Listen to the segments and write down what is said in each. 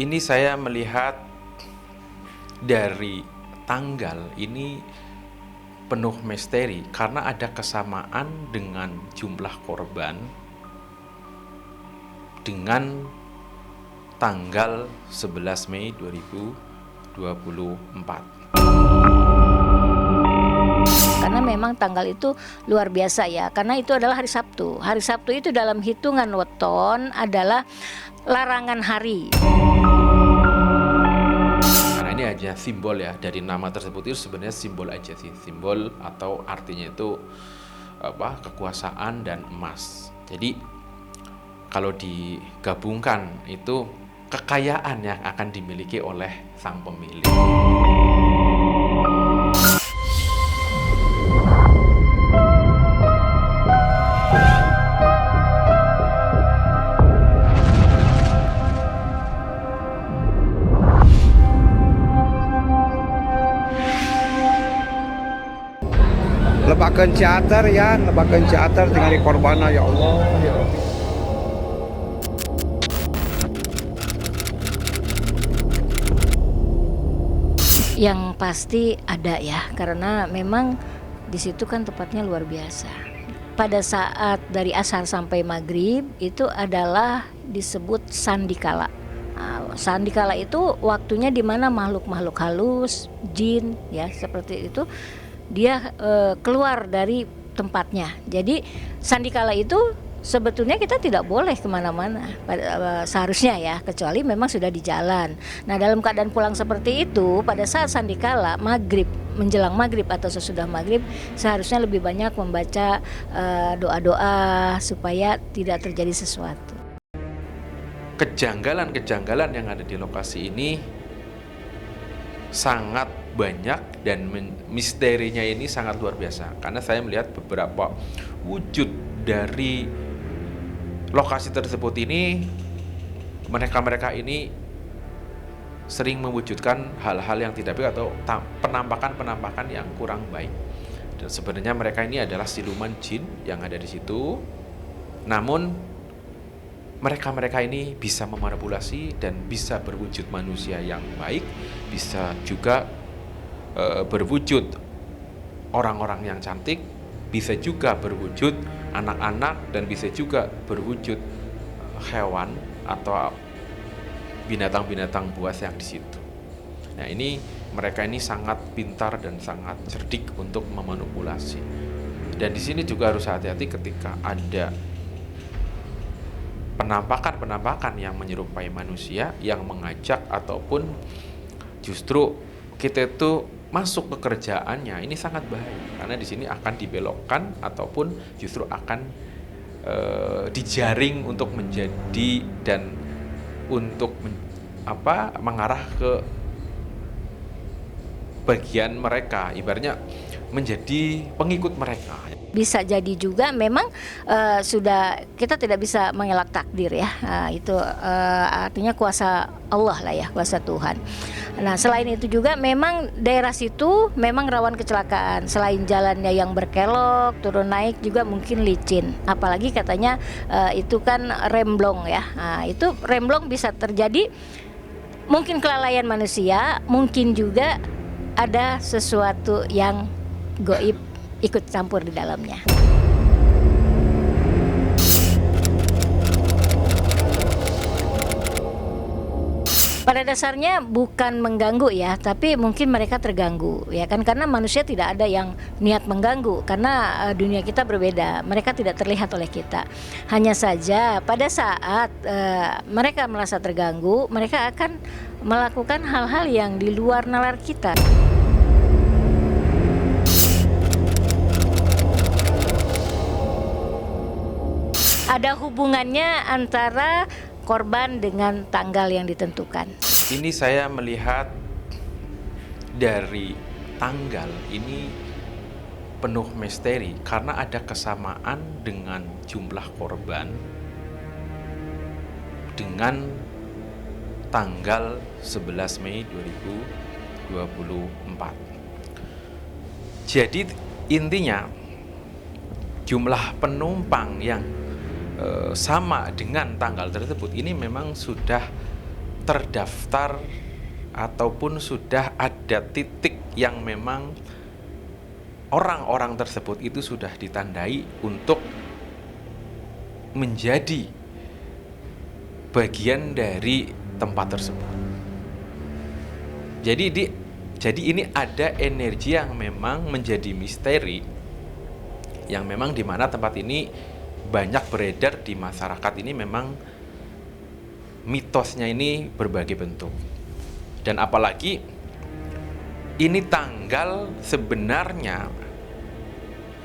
Ini saya melihat dari tanggal ini penuh misteri karena ada kesamaan dengan jumlah korban dengan tanggal 11 Mei 2024. Karena memang tanggal itu luar biasa ya, karena itu adalah hari Sabtu. Hari Sabtu itu dalam hitungan weton adalah larangan hari. Karena ini hanya simbol ya, dari nama tersebut itu sebenarnya simbol aja sih, simbol atau artinya itu kekuasaan dan emas. Jadi kalau digabungkan itu kekayaan yang akan dimiliki oleh sang pemilik. Lebakan teater ya, lebakan teater dengan korbannya ya Allah ya Rabbi. Yang pasti ada ya, karena memang di situ kan tepatnya luar biasa. Pada saat dari asar sampai maghrib itu adalah disebut sandikala. Nah, sandikala itu waktunya di mana makhluk-makhluk halus, jin ya seperti itu dia keluar dari tempatnya. Jadi sandikala itu sebetulnya kita tidak boleh kemana-mana seharusnya ya, kecuali memang sudah di jalan. Nah dalam keadaan pulang seperti itu, pada saat sandikala maghrib, menjelang maghrib atau sesudah maghrib, seharusnya lebih banyak membaca doa-doa supaya tidak terjadi sesuatu. Kejanggalan-kejanggalan yang ada di lokasi ini sangat banyak dan misterinya ini sangat luar biasa, karena saya melihat beberapa wujud dari lokasi tersebut ini. Mereka ini sering mewujudkan hal-hal yang tidak baik atau penampakan-penampakan yang kurang baik, dan sebenarnya mereka ini adalah siluman jin yang ada di situ. Namun mereka ini bisa memanipulasi dan bisa berwujud manusia yang baik, bisa juga berwujud orang-orang yang cantik, bisa juga berwujud anak-anak, dan bisa juga berwujud hewan atau binatang-binatang buas yang di situ. Nah, mereka ini sangat pintar dan sangat cerdik untuk memanipulasi. Dan di sini juga harus hati-hati ketika ada penampakan-penampakan yang menyerupai manusia yang mengajak ataupun justru kita itu masuk ke kerjaannya. Ini sangat bahaya karena di sini akan dibelokkan ataupun justru akan dijaring untuk menjadi dan untuk mengarah ke bagian mereka, ibaratnya menjadi pengikut mereka. Bisa jadi juga memang sudah, kita tidak bisa mengelak takdir ya. Itu artinya kuasa Allah lah ya, kuasa Tuhan. Nah selain itu juga memang daerah situ memang rawan kecelakaan. Selain jalannya yang berkelok, turun naik juga mungkin licin. Apalagi katanya itu kan remblong ya. Nah, itu remblong bisa terjadi mungkin kelalaian manusia, mungkin juga ada sesuatu yang goib ikut campur di dalamnya. Pada dasarnya bukan mengganggu ya, tapi mungkin mereka terganggu ya kan, karena manusia tidak ada yang niat mengganggu, karena dunia kita berbeda, mereka tidak terlihat oleh kita. Hanya saja pada saat mereka merasa terganggu, mereka akan melakukan hal-hal yang di luar nalar kita. Ada hubungannya antara korban dengan tanggal yang ditentukan. Ini saya melihat dari tanggal ini penuh misteri karena ada kesamaan dengan jumlah korban dengan tanggal 11 Mei 2024. Jadi intinya jumlah penumpang yang sama dengan tanggal tersebut ini memang sudah terdaftar ataupun sudah ada titik yang memang orang-orang tersebut itu sudah ditandai untuk menjadi bagian dari tempat tersebut. Jadi ini ada energi yang memang menjadi misteri, yang memang di mana tempat ini banyak beredar di masyarakat ini, memang mitosnya ini berbagai bentuk. Dan apalagi ini tanggal sebenarnya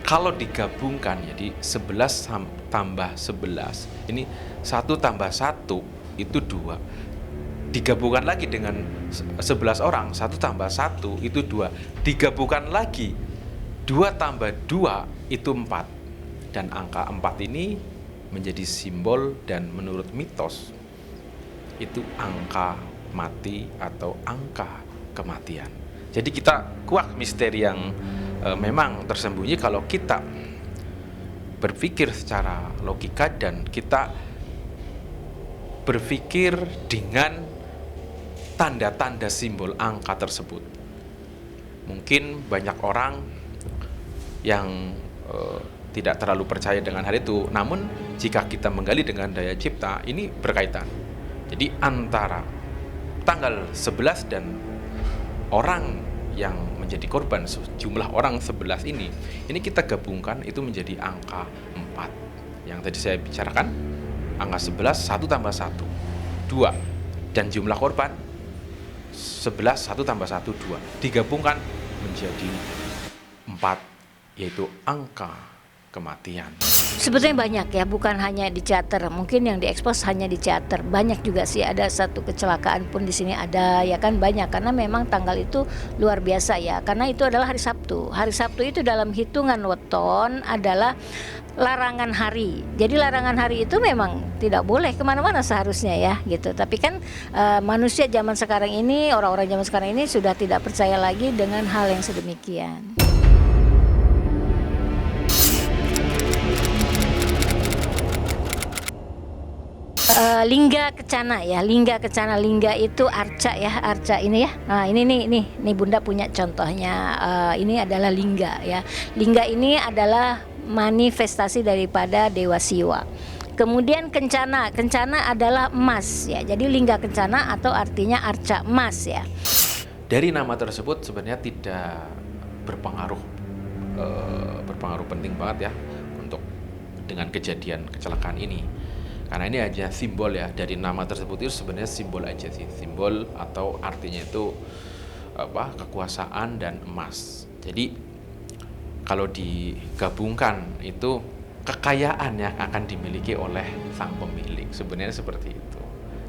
kalau digabungkan jadi 11 tambah 11, ini 1 tambah 1 itu 2. Digabungkan lagi dengan 11 orang, 1 tambah 1 itu 2. Digabungkan lagi 2 tambah 2 itu 4. Dan angka 4 ini menjadi simbol dan menurut mitos itu angka mati atau angka kematian. Jadi kita kuak misteri yang memang tersembunyi kalau kita berpikir secara logika dan kita berpikir dengan tanda-tanda simbol angka tersebut. Mungkin banyak orang yang tidak terlalu percaya dengan hal itu, namun jika kita menggali dengan daya cipta, ini berkaitan. Jadi antara tanggal 11 dan orang yang menjadi korban, jumlah orang 11 ini kita gabungkan itu menjadi angka 4. Yang tadi saya bicarakan, angka 11, 1 tambah 1, 2. Dan jumlah korban 11, 1 tambah 1, 2. Digabungkan menjadi 4, yaitu angka kematian. Sebetulnya banyak ya, bukan hanya di teater. Mungkin yang diekspos hanya di teater. Banyak juga sih, ada satu kecelakaan pun di sini ada, ya kan, banyak. Karena memang tanggal itu luar biasa ya. Karena itu adalah hari Sabtu. Hari Sabtu itu dalam hitungan weton adalah larangan hari. Jadi larangan hari itu memang tidak boleh kemana-mana seharusnya ya gitu. Tapi kan manusia zaman sekarang ini, orang-orang zaman sekarang ini sudah tidak percaya lagi dengan hal yang sedemikian. Lingga Kencana ya, Lingga Kencana, Lingga itu arca ya, arca ini ya. Nah, ini Bunda punya contohnya. Ini adalah lingga ya. Lingga ini adalah manifestasi daripada Dewa Siwa. Kemudian Kencana, Kencana adalah emas ya. Jadi Lingga Kencana atau artinya arca emas ya. Dari nama tersebut sebenarnya tidak berpengaruh penting banget ya untuk dengan kejadian kecelakaan ini. Karena ini aja simbol ya, dari nama tersebut itu sebenarnya simbol aja sih, simbol atau artinya itu kekuasaan dan emas. Jadi kalau digabungkan itu kekayaan yang akan dimiliki oleh sang pemilik, sebenarnya seperti itu.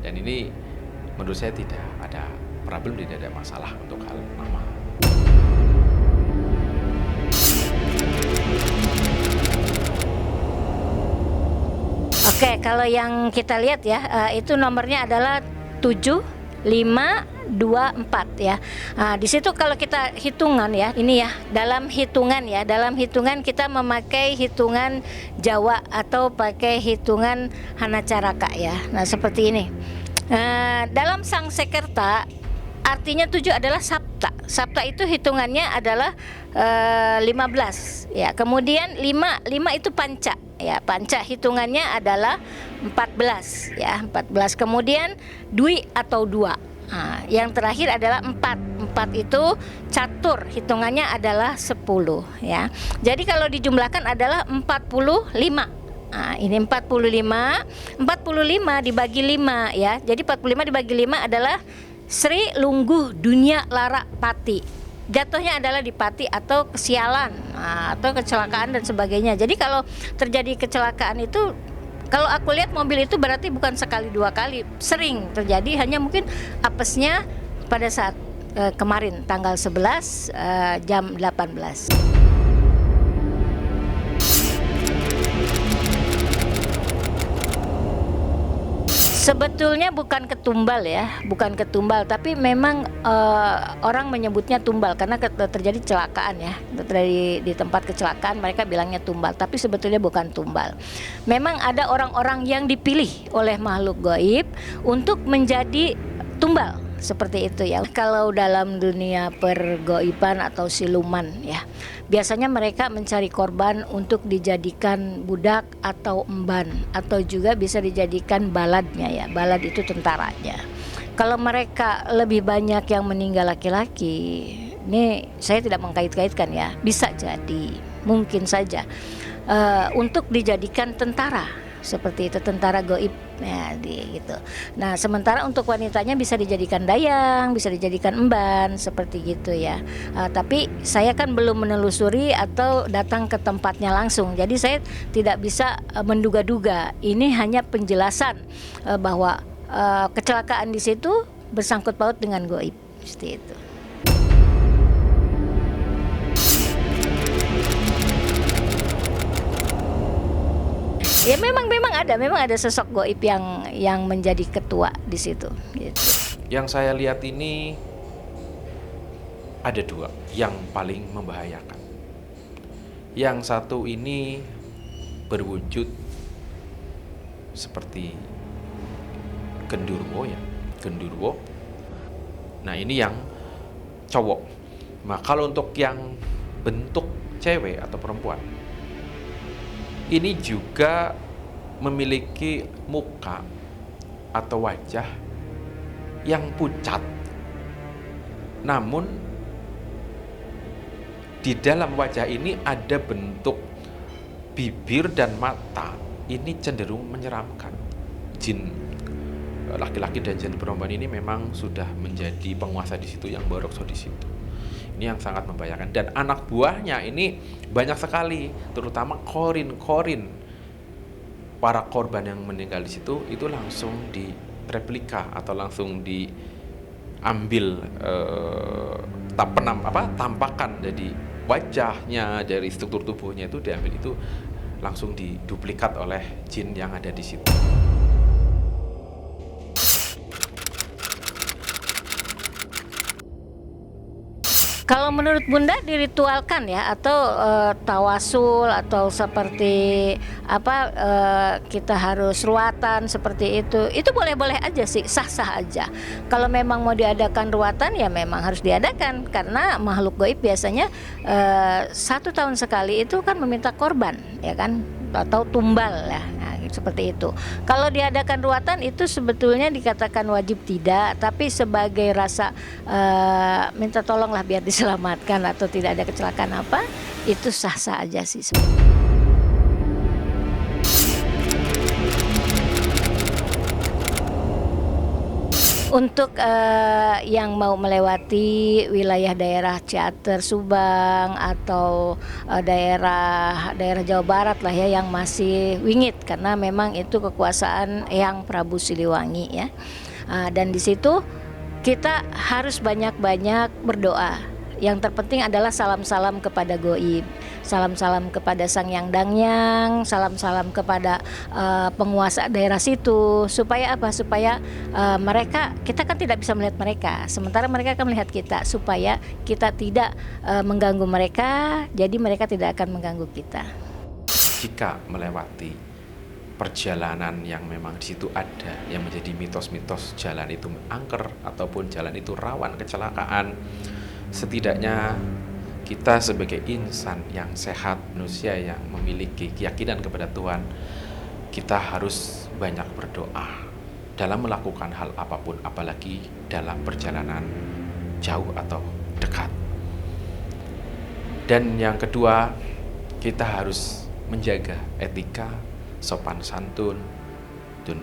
Dan ini menurut saya tidak ada problem, tidak ada masalah untuk hal nama. Oke, kalau yang kita lihat ya, itu nomornya adalah 7524 ya. Di situ kalau kita hitungan ya, ini ya, dalam hitungan kita memakai hitungan Jawa atau pakai hitungan Hanacaraka ya. Nah, seperti ini. Dalam Sangsekerta artinya 7 adalah Sabta. Sabta itu hitungannya adalah 15 ya. Kemudian 5 itu Panca. Ya, Panca hitungannya adalah 14 ya, 14. Kemudian Dwi atau 2. Nah, yang terakhir adalah 4. 4 itu Catur, hitungannya adalah 10 ya. Jadi kalau dijumlahkan adalah 45. Nah, ini 45 dibagi 5 ya. Jadi 45 dibagi 5 adalah Sri Lungguh Dunia Lara Pati. Jatuhnya adalah di pati atau kesialan, atau kecelakaan dan sebagainya. Jadi kalau terjadi kecelakaan itu, kalau aku lihat mobil itu berarti bukan sekali 2 kali, sering terjadi. Hanya mungkin apesnya pada saat kemarin tanggal 11 jam 18. Sebetulnya bukan ketumbal ya, bukan ketumbal, tapi memang orang menyebutnya tumbal karena terjadi kecelakaan ya. Di tempat kecelakaan mereka bilangnya tumbal, tapi sebetulnya bukan tumbal. Memang ada orang-orang yang dipilih oleh makhluk gaib untuk menjadi tumbal seperti itu ya. Kalau dalam dunia pergoiban atau siluman ya, biasanya mereka mencari korban untuk dijadikan budak atau emban, atau juga bisa dijadikan baladnya ya. Balad itu tentaranya. Kalau mereka lebih banyak yang meninggal laki-laki, ini saya tidak mengkait-kaitkan ya, bisa jadi, mungkin saja untuk dijadikan tentara seperti itu, tentara goib ya, gitu. Nah, sementara untuk wanitanya bisa dijadikan dayang, bisa dijadikan emban seperti gitu ya. Tapi saya kan belum menelusuri atau datang ke tempatnya langsung, jadi saya tidak bisa menduga-duga. Ini hanya penjelasan bahwa kecelakaan di situ bersangkut paut dengan goib seperti itu. Ya memang ada sosok goib yang menjadi ketua di situ. Gitu. Yang saya lihat ini ada dua yang paling membahayakan. Yang satu ini berwujud seperti genderuwo ya, genderuwo. Nah ini yang cowok. Nah kalau untuk yang bentuk cewek atau perempuan, ini juga memiliki muka atau wajah yang pucat. Namun di dalam wajah ini ada bentuk bibir dan mata. Ini cenderung menyeramkan. Jin laki-laki dan jin perempuan ini memang sudah menjadi penguasa di situ, yang barokso di situ. Ini yang sangat membahayakan, dan anak buahnya ini banyak sekali, terutama korin para korban yang meninggal di situ itu langsung direplika atau langsung diambil tampakan, jadi wajahnya, dari struktur tubuhnya itu diambil, itu langsung diduplikat oleh jin yang ada di situ. Kalau menurut Bunda diritualkan ya, atau tawasul, atau seperti kita harus ruatan seperti itu boleh-boleh aja sih, sah-sah aja. Kalau memang mau diadakan ruatan ya memang harus diadakan, karena makhluk gaib biasanya 1 tahun sekali itu kan meminta korban ya kan, atau tumbal ya. Seperti itu. Kalau diadakan ruatan itu sebetulnya dikatakan wajib tidak, tapi sebagai rasa minta tolonglah biar diselamatkan atau tidak ada kecelakaan apa, itu sah-sah aja sih sebenarnya. Untuk yang mau melewati wilayah daerah Ciater, Subang, atau daerah Jawa Barat lah ya, yang masih wingit, karena memang itu kekuasaan Eyang Prabu Siliwangi ya. Dan di situ kita harus banyak-banyak berdoa. Yang terpenting adalah salam-salam kepada goib, salam-salam kepada Sang Yang Dangyang, salam-salam kepada penguasa daerah situ. Supaya apa? Supaya kita kan tidak bisa melihat mereka, sementara mereka akan melihat kita, supaya kita tidak mengganggu mereka, jadi mereka tidak akan mengganggu kita. Jika melewati perjalanan yang memang di situ ada yang menjadi mitos-mitos, jalan itu angker ataupun jalan itu rawan kecelakaan, setidaknya kita sebagai insan yang sehat, manusia yang memiliki keyakinan kepada Tuhan, kita harus banyak berdoa dalam melakukan hal apapun, apalagi dalam perjalanan jauh atau dekat. Dan yang kedua, kita harus menjaga etika, sopan santun, dan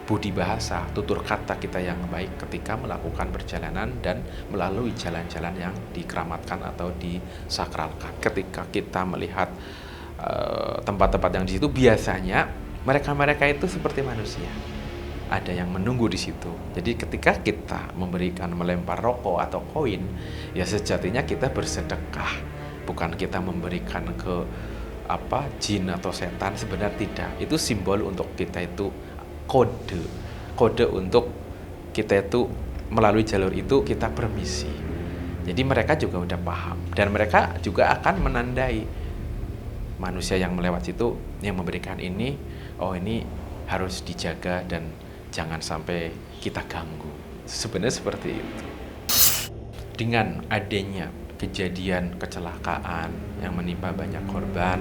budi bahasa, tutur kata kita yang baik ketika melakukan perjalanan dan melalui jalan-jalan yang dikeramatkan atau disakralkan. Ketika kita melihat tempat-tempat yang di situ, biasanya mereka itu seperti manusia, ada yang menunggu di situ. Jadi ketika kita melempar rokok atau koin, ya sejatinya kita bersedekah, bukan kita memberikan ke jin atau setan. Sebenarnya tidak, itu simbol untuk kita itu kode untuk kita itu melalui jalur itu kita permisi. Jadi mereka juga udah paham, dan mereka juga akan menandai manusia yang melewati itu, yang memberikan ini, oh ini harus dijaga dan jangan sampai kita ganggu. Sebenarnya seperti itu. Dengan adanya kejadian kecelakaan yang menimpa banyak korban,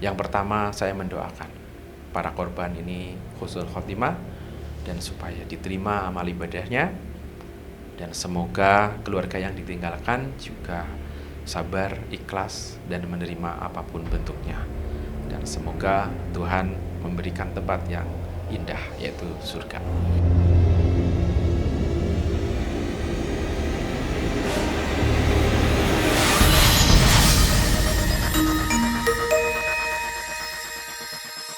yang pertama saya mendoakan para korban ini husnul khotimah dan supaya diterima amal ibadahnya, dan semoga keluarga yang ditinggalkan juga sabar, ikhlas, dan menerima apapun bentuknya. Dan semoga Tuhan memberikan tempat yang indah, yaitu surga.